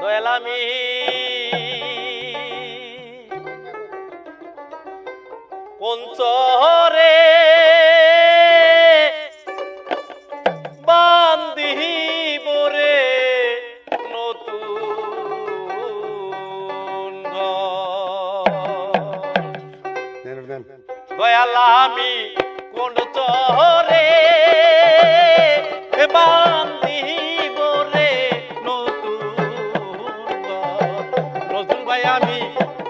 দয়াল আমি পঞ্চরে বান্ধিব রে নতুন দয়াল আমি কোন চরে বান্ধিব রে নতুন ভাই আমি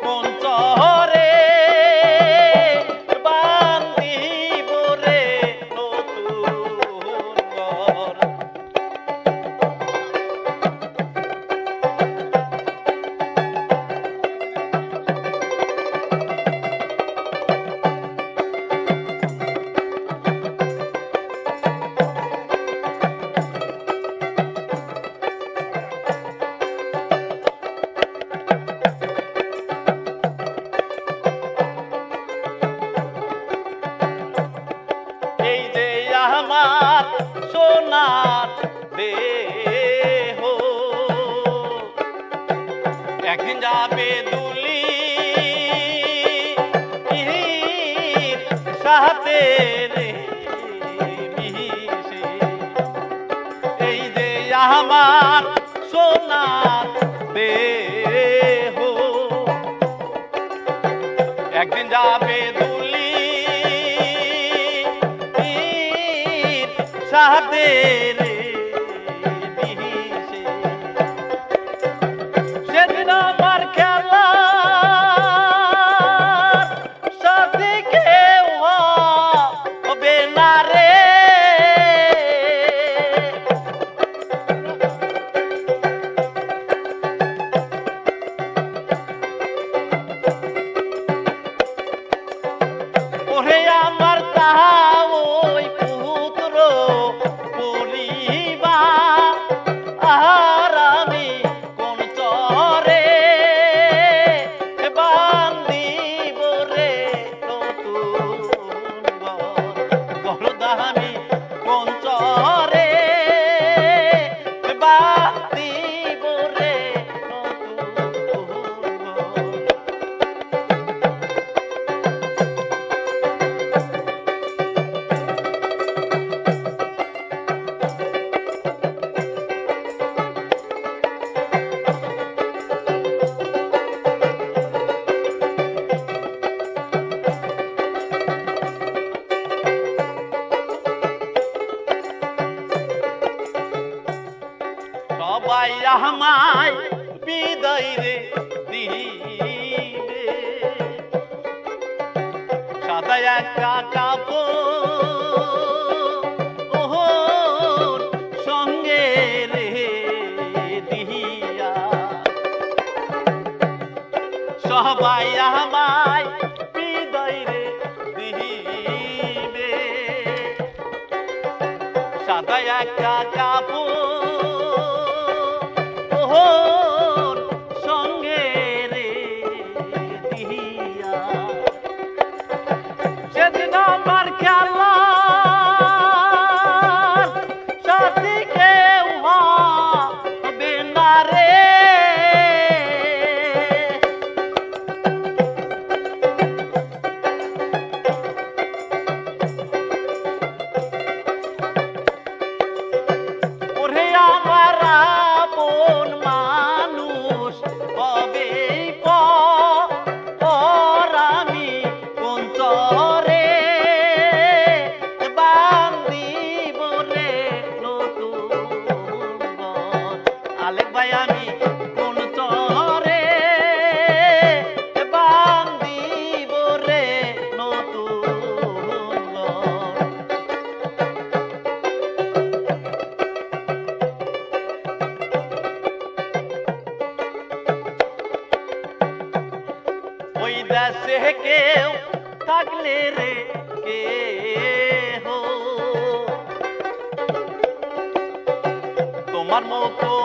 কোন চরে বান্ধিব রে নতুন ঘর আমার সোনার দেহ একদিন যাবে দুলি সাথে রে মিশে এই যে আমার সোনার দেহ একদিন যাবে দুলি সাথে রে মিশে সেদিন আমার খেলা সাথে কেউ হবে না রে ওরে আমার তাহা ওই পুত্র আর আমি কোন চরে বান্ধিব রে নতুন ঘর আমি কোন চরে বান্ধিব রে সবাই আমায় বিদায় রে দিবে সাদা একটা কাপড় সঙ্গে রে দিয়া সবাই আমায় বিদায় রে দিবে সাদা একটা কাপড় সঙ্গে রে দিয়া সেদিন আমার খেলা সাথে কেউ হবে না রে ওরে আমার আপন মানুষ হবে পর আমি কোন চরে বান্ধিব রে নতুন আলেক ভাই আমি কোন চরে বান্ধিব রে নতুন ওই দেশে কেউ থাকলে রে কে তোমার মতো